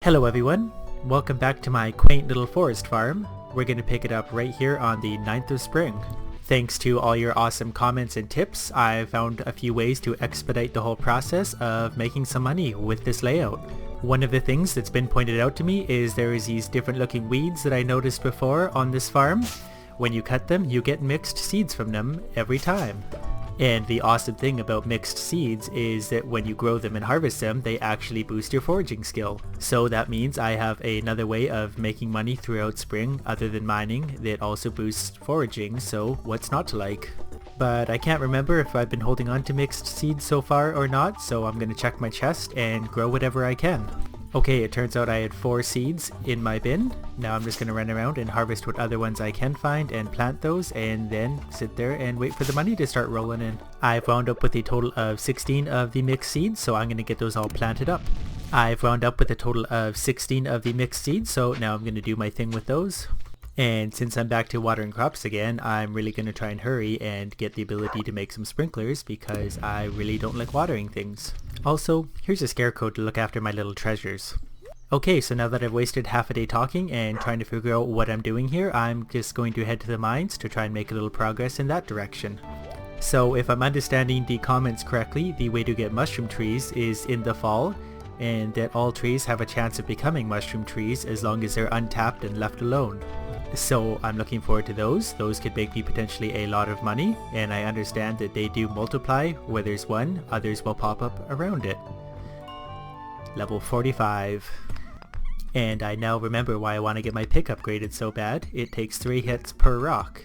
Hello everyone, welcome back to my quaint little forest farm. We're going to pick it up right here on the 9th of spring. Thanks to all your awesome comments and tips, I found a few ways to expedite the whole process of making some money with this layout. One of the things that's been pointed out to me is there is these different looking weeds that I noticed before on this farm. When you cut them, you get mixed seeds from them every time. And the awesome thing about mixed seeds is that when you grow them and harvest them, they actually boost your foraging skill. So that means I have another way of making money throughout spring other than mining that also boosts foraging, so what's not to like? But I can't remember if I've been holding on to mixed seeds so far or not, so I'm gonna check my chest and grow whatever I can. Okay, it turns out I had 4 seeds in my bin. Now I'm just going to run around and harvest what other ones I can find and plant those and then sit there and wait for the money to start rolling in. I've wound up with a total of 16 of the mixed seeds, so I'm going to get those all planted up. I've wound up with a total of 16 of the mixed seeds, so now I'm going to do my thing with those. And since I'm back to watering crops again, I'm really going to try and hurry and get the ability to make some sprinklers because I really don't like watering things. Also, here's a scarecrow to look after my little treasures. Okay, so now that I've wasted half a day talking and trying to figure out what I'm doing here, I'm just going to head to the mines to try and make a little progress in that direction. So if I'm understanding the comments correctly, the way to get mushroom trees is in the fall, and that all trees have a chance of becoming mushroom trees as long as they're untapped and left alone. So I'm looking forward to those. Those could make me potentially a lot of money, and I understand that they do multiply. Where there's one, others will pop up around it. Level 45. And I now remember why I want to get my pick upgraded so bad. It takes 3 hits per rock.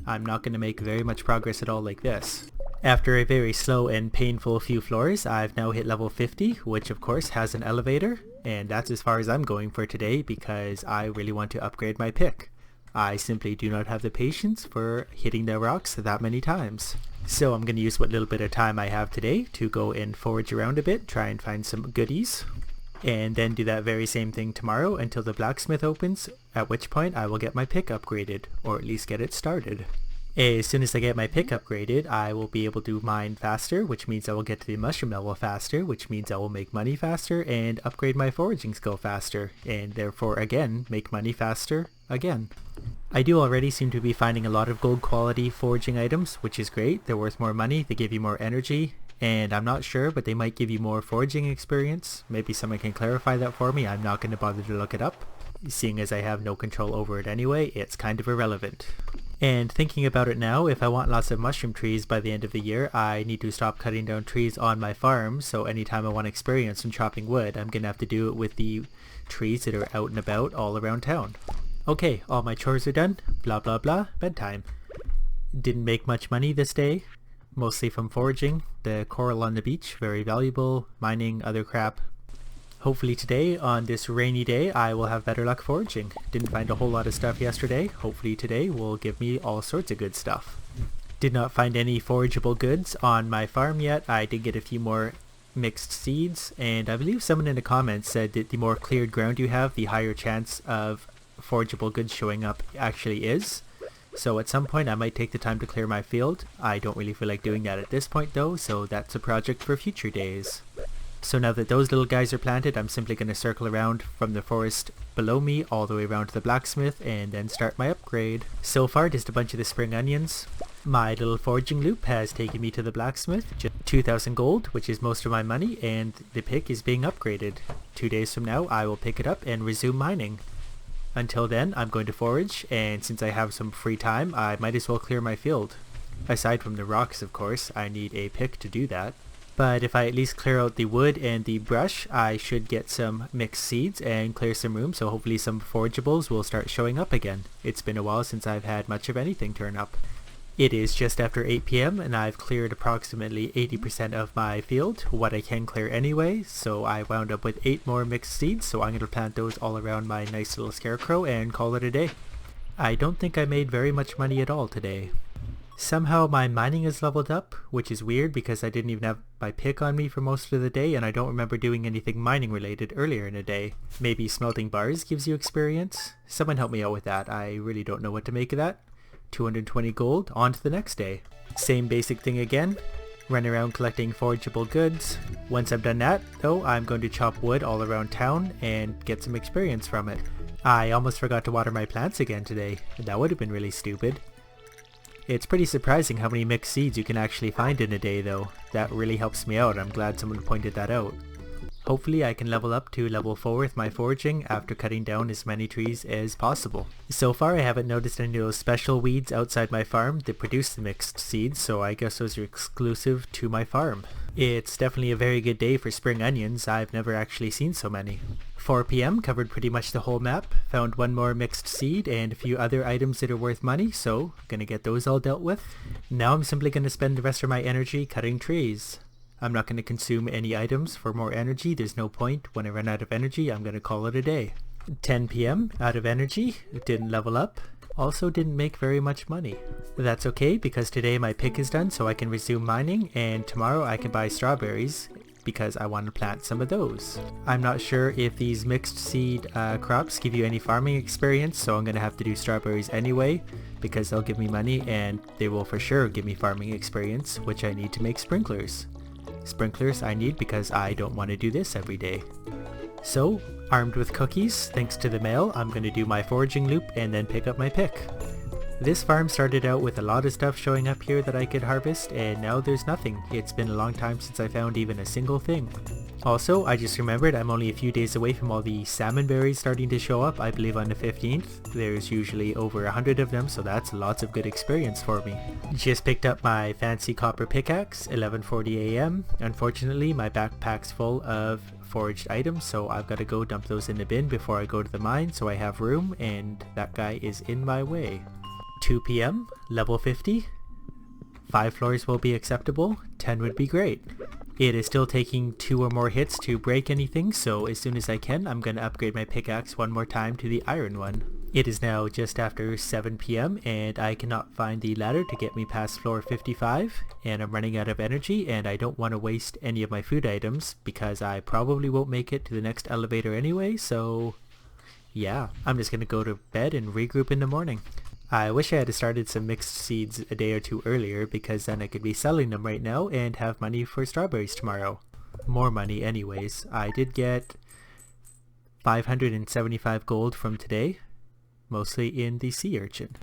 I'm not going to make very much progress at all like this. After a very slow and painful few floors, I've now hit level 50, which of course has an elevator, and that's as far as I'm going for today because I really want to upgrade my pick. I simply do not have the patience for hitting the rocks that many times. So I'm going to use what little bit of time I have today to go and forage around a bit, try and find some goodies. And then do that very same thing tomorrow until the blacksmith opens, at which point I will get my pick upgraded, or at least get it started. As soon as I get my pick upgraded, I will be able to mine faster, which means I will get to the mushroom level faster, which means I will make money faster and upgrade my foraging skill faster, and therefore again make money faster again. I do already seem to be finding a lot of gold quality foraging items, which is great. They're worth more money, they give you more energy, and I'm not sure, but they might give you more foraging experience. Maybe someone can clarify that for me. I'm not going to bother to look it up. Seeing as I have no control over it anyway, it's kind of irrelevant. And thinking about it now, if I want lots of mushroom trees by the end of the year, I need to stop cutting down trees on my farm, so anytime I want experience in chopping wood, I'm going to have to do it with the trees that are out and about all around town. Okay, all my chores are done, blah blah blah, bedtime. Didn't make much money this day, mostly from foraging. The coral on the beach, very valuable, mining, other crap. Hopefully today, on this rainy day, I will have better luck foraging. Didn't find a whole lot of stuff yesterday. Hopefully today will give me all sorts of good stuff. Did not find any forageable goods on my farm yet. I did get a few more mixed seeds, and I believe someone in the comments said that the more cleared ground you have, the higher chance of forageable goods showing up actually is. So at some point I might take the time to clear my field. I don't really feel like doing that at this point though, so that's a project for future days. So now that those little guys are planted, I'm simply going to circle around from the forest below me all the way around to the blacksmith and then start my upgrade. So far just a bunch of the spring onions. My little foraging loop has taken me to the blacksmith, just 2,000 gold, which is most of my money, and the pick is being upgraded. 2 days from now I will pick it up and resume mining. Until then, I'm going to forage, and since I have some free time, I might as well clear my field. Aside from the rocks, of course, I need a pick to do that. But if I at least clear out the wood and the brush, I should get some mixed seeds and clear some room, so hopefully some forageables will start showing up again. It's been a while since I've had much of anything turn up. It is just after 8 p.m. and I've cleared approximately 80% of my field, what I can clear anyway, so I wound up with 8 more mixed seeds, so I'm going to plant those all around my nice little scarecrow and call it a day. I don't think I made very much money at all today. Somehow my mining is leveled up, which is weird because I didn't even have my pick on me for most of the day and I don't remember doing anything mining related earlier in the day. Maybe smelting bars gives you experience? Someone help me out with that, I really don't know what to make of that. 220 gold, on to the next day. Same basic thing again. run around collecting forageable goods. Once I've done that, though, I'm going to chop wood all around town and get some experience from it. I almost forgot to water my plants again today. That would have been really stupid. It's pretty surprising how many mixed seeds you can actually find in a day though. That really helps me out. I'm glad someone pointed that out. Hopefully I can level up to level 4 with my foraging after cutting down as many trees as possible. So far I haven't noticed any of those special weeds outside my farm that produce the mixed seeds, so I guess those are exclusive to my farm. It's definitely a very good day for spring onions. I've never actually seen so many. 4 PM covered pretty much the whole map, found one more mixed seed and a few other items that are worth money, so gonna get those all dealt with. Now I'm simply gonna spend the rest of my energy cutting trees. I'm not going to consume any items for more energy. There's no point. When I run out of energy, I'm going to call it a day. 10 PM, out of energy. Didn't level up. Also didn't make very much money. That's okay because today my pick is done so I can resume mining, and tomorrow I can buy strawberries because I want to plant some of those. I'm not sure if these mixed seed crops give you any farming experience, so I'm going to have to do strawberries anyway because they'll give me money and they will for sure give me farming experience, which I need to make sprinklers. Sprinklers I need because I don't want to do this every day. So, armed with cookies, thanks to the mail, I'm going to do my foraging loop and then pick up my pick. This farm started out with a lot of stuff showing up here that I could harvest, and now there's nothing. It's been a long time since I found even a single thing. Also, I just remembered I'm only a few days away from all the salmon berries starting to show up. I believe on the 15th. There's usually over 100 of them, so that's lots of good experience for me. Just picked up my fancy copper pickaxe, 11:40 AM. Unfortunately, my backpack's full of foraged items, so I've got to go dump those in the bin before I go to the mine so I have room, and that guy is in my way. 2 PM, level 50. 5 floors will be acceptable, 10 would be great. It is still taking 2 or more hits to break anything, so as soon as I can, I'm going to upgrade my pickaxe one more time to the iron one. It is now just after 7 PM and I cannot find the ladder to get me past floor 55, and I'm running out of energy and I don't want to waste any of my food items because I probably won't make it to the next elevator anyway, so yeah, I'm just going to go to bed and regroup in the morning. I wish I had started some mixed seeds a day or two earlier because then I could be selling them right now and have money for strawberries tomorrow. More money anyways. I did get 575 gold from today, mostly in the sea urchin.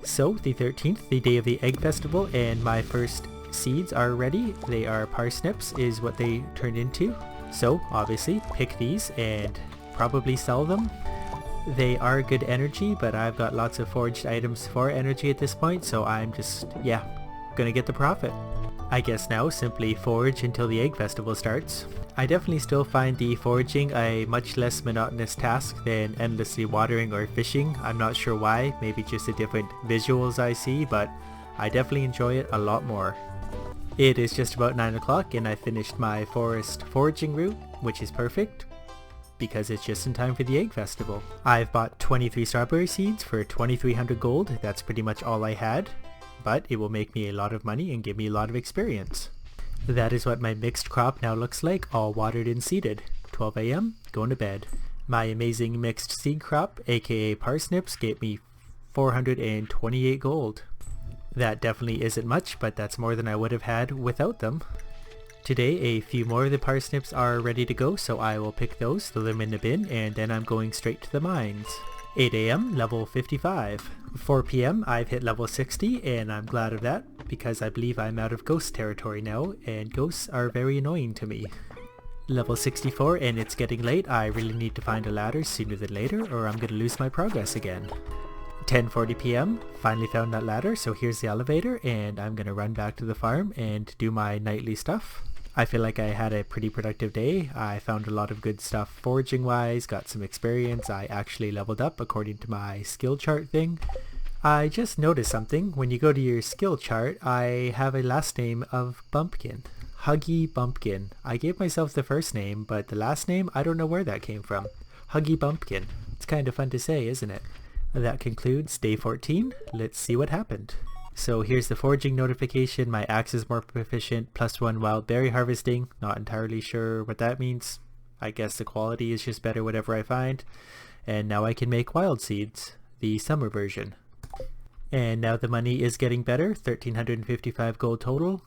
So the 13th, the day of the egg festival, and my first seeds are ready. They are parsnips is what they turned into. So obviously pick these and probably sell them. They are good energy, but I've got lots of foraged items for energy at this point, so I'm just, yeah, gonna get the profit. I guess now simply forage until the egg festival starts. I definitely still find the foraging a much less monotonous task than endlessly watering or fishing. I'm not sure why, maybe just the different visuals I see, but I definitely enjoy it a lot more. It is just about 9 o'clock and I finished my forest foraging route, which is perfect, because it's just in time for the egg festival. I've bought 23 strawberry seeds for 2,300 gold. That's pretty much all I had, but it will make me a lot of money and give me a lot of experience. That is what my mixed crop now looks like, all watered and seeded. 12 AM, going to bed. My amazing mixed seed crop, aka parsnips, gave me 428 gold. That definitely isn't much, but that's more than I would have had without them. Today a few more of the parsnips are ready to go, so I will pick those, throw them in the bin, and then I'm going straight to the mines. 8 AM, level 55. 4 PM, I've hit level 60, and I'm glad of that, because I believe I'm out of ghost territory now, and ghosts are very annoying to me. Level 64, and it's getting late. I really need to find a ladder sooner than later, or I'm gonna lose my progress again. 10:40 PM, finally found that ladder, so here's the elevator, and I'm gonna run back to the farm and do my nightly stuff. I feel like I had a pretty productive day. I found a lot of good stuff foraging wise, got some experience. I actually leveled up according to my skill chart thing. I just noticed something. When you go to your skill chart, I have a last name of Bumpkin. Huggy Bumpkin. I gave myself the first name, but the last name, I don't know where that came from. Huggy Bumpkin. It's kind of fun to say, isn't it? That concludes day 14. Let's see what happened. So here's the foraging notification. My axe is more proficient, +1 wild berry harvesting. Not entirely sure what that means. I guess the quality is just better whatever I find. And now I can make wild seeds, the summer version. And now the money is getting better, 1,355 gold total.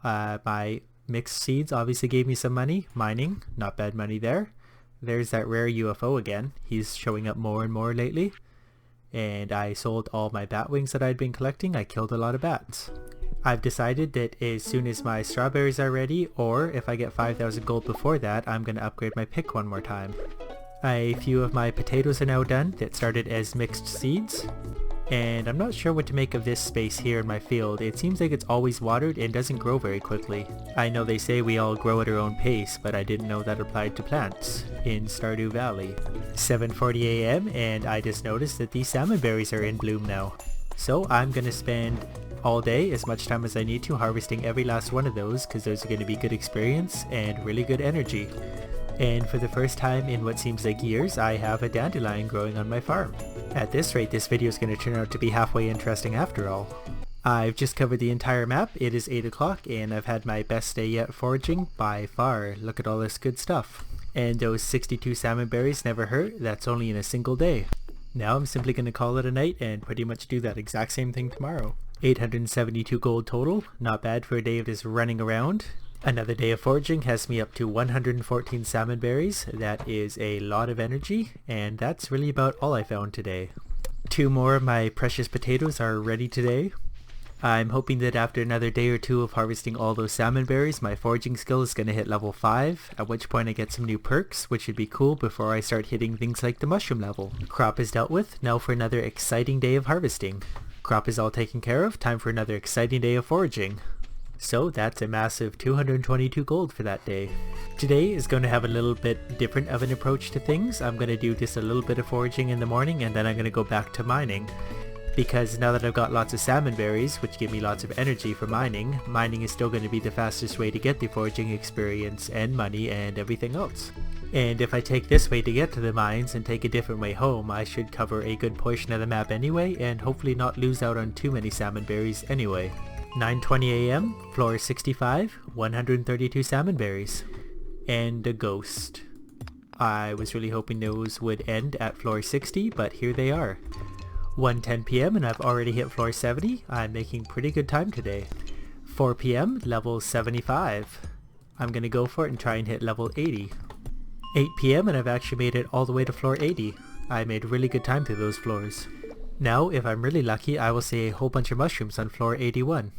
My mixed seeds obviously gave me some money. Mining, not bad money there. There's that rare UFO again. He's showing up more and more lately. And I sold all my bat wings that I'd been collecting. I killed a lot of bats. I've decided that as soon as my strawberries are ready, or if I get 5,000 gold before that, I'm going to upgrade my pick one more time. A few of my potatoes are now done that started as mixed seeds. And I'm not sure what to make of this space here in my field. It seems like it's always watered and doesn't grow very quickly. I know they say we all grow at our own pace, but I didn't know that applied to plants in Stardew Valley. 7:40 a.m. and I just noticed that these salmon berries are in bloom now. So I'm gonna spend all day, as much time as I need to, harvesting every last one of those, because those are going to be good experience and really good energy. And for the first time in what seems like years, I have a dandelion growing on my farm. At this rate, this video is going to turn out to be halfway interesting after all. I've just covered the entire map. It is 8 o'clock and I've had my best day yet foraging by far. Look at all this good stuff. And those 62 salmon berries never hurt. That's only in a single day. Now I'm simply going to call it a night and pretty much do that exact same thing tomorrow. 872 gold total. Not bad for a day of just running around. Another day of foraging has me up to 114 salmon berries. That is a lot of energy, and that's really about all I found today. 2 more of my precious potatoes are ready today. I'm hoping that after another day or 2 of harvesting all those salmon berries, my foraging skill is going to hit level 5, at which point I get some new perks, which should be cool before I start hitting things like the mushroom level. Crop is dealt with, now for another exciting day of harvesting. Crop is all taken care of, time for another exciting day of foraging. So that's a massive 222 gold for that day. Today is going to have a little bit different of an approach to things. I'm going to do just a little bit of foraging in the morning and then I'm going to go back to mining. Because now that I've got lots of salmon berries, which give me lots of energy for mining, mining is still going to be the fastest way to get the foraging experience and money and everything else. And if I take this way to get to the mines and take a different way home, I should cover a good portion of the map anyway and hopefully not lose out on too many salmon berries anyway. 9:20 a.m, floor 65, 132 salmon berries. And a ghost. I was really hoping those would end at floor 60, but here they are. 1:10 p.m. and I've already hit floor 70. I'm making pretty good time today. 4 p.m, level 75. I'm gonna go for it and try and hit level 80. 8 p.m. and I've actually made it all the way to floor 80. I made really good time through those floors. Now, if I'm really lucky, I will see a whole bunch of mushrooms on floor 81.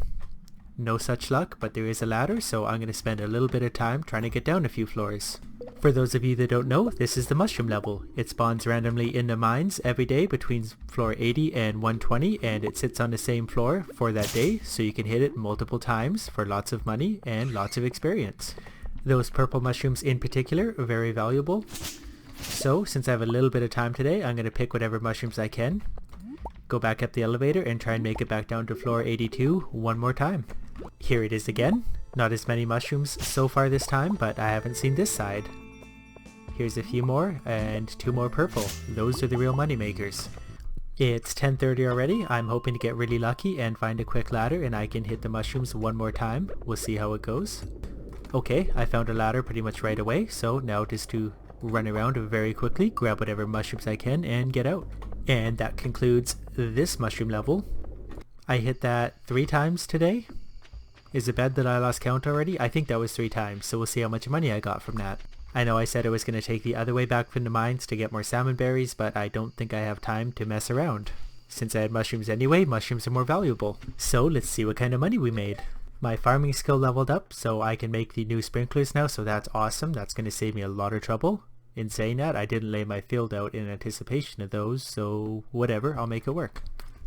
No such luck, but there is a ladder, so I'm going to spend a little bit of time trying to get down a few floors. For those of you that don't know, this is the mushroom level. It spawns randomly in the mines every day between floor 80 and 120, and it sits on the same floor for that day, so you can hit it multiple times for lots of money and lots of experience. Those purple mushrooms in particular are very valuable. So, since I have a little bit of time today, I'm going to pick whatever mushrooms I can. Go back up the elevator and try and make it back down to floor 82 one more time. Here it is again. Not as many mushrooms so far this time, but I haven't seen this side. Here's a few more, and 2 more purple. Those are the real money makers. It's 10:30 already. I'm hoping to get really lucky and find a quick ladder and I can hit the mushrooms one more time. We'll see how it goes. Okay, I found a ladder pretty much right away, so now just to run around very quickly, grab whatever mushrooms I can, and get out. And that concludes this mushroom level. I hit that 3 times today. Is it bad that I lost count already? I think that was 3 times, so we'll see how much money I got from that. I know I said I was going to take the other way back from the mines to get more salmon berries, but I don't think I have time to mess around. Since I had mushrooms anyway, mushrooms are more valuable. So let's see what kind of money we made. My farming skill leveled up, so I can make the new sprinklers now, so that's awesome. That's going to save me a lot of trouble. In saying that, I didn't lay my field out in anticipation of those, so whatever, I'll make it work.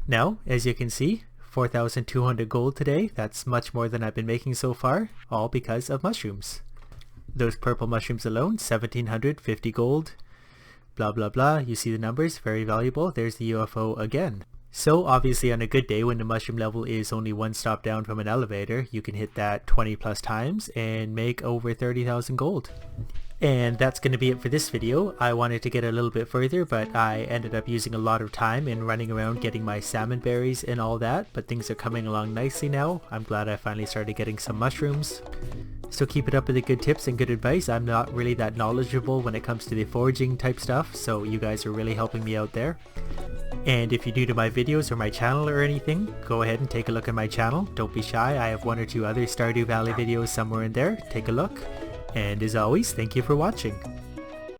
Now, as you can see, 4,200 gold today. That's much more than I've been making so far, all because of mushrooms. Those purple mushrooms alone, 1,750 gold. Blah blah blah, you see the numbers, very valuable. There's the UFO again. So obviously on a good day when the mushroom level is only 1 stop down from an elevator, you can hit that 20 plus times and make over 30,000 gold. And that's going to be it for this video. I wanted to get a little bit further, but I ended up using a lot of time in running around getting my salmon berries and all that, but things are coming along nicely now. I'm glad I finally started getting some mushrooms. So keep it up with the good tips and good advice. I'm not really that knowledgeable when it comes to the foraging type stuff, so you guys are really helping me out there. And if you're new to my videos or my channel or anything, go ahead and take a look at my channel. Don't be shy, I have 1 or 2 other Stardew Valley videos somewhere in there. Take a look. And as always, thank you for watching.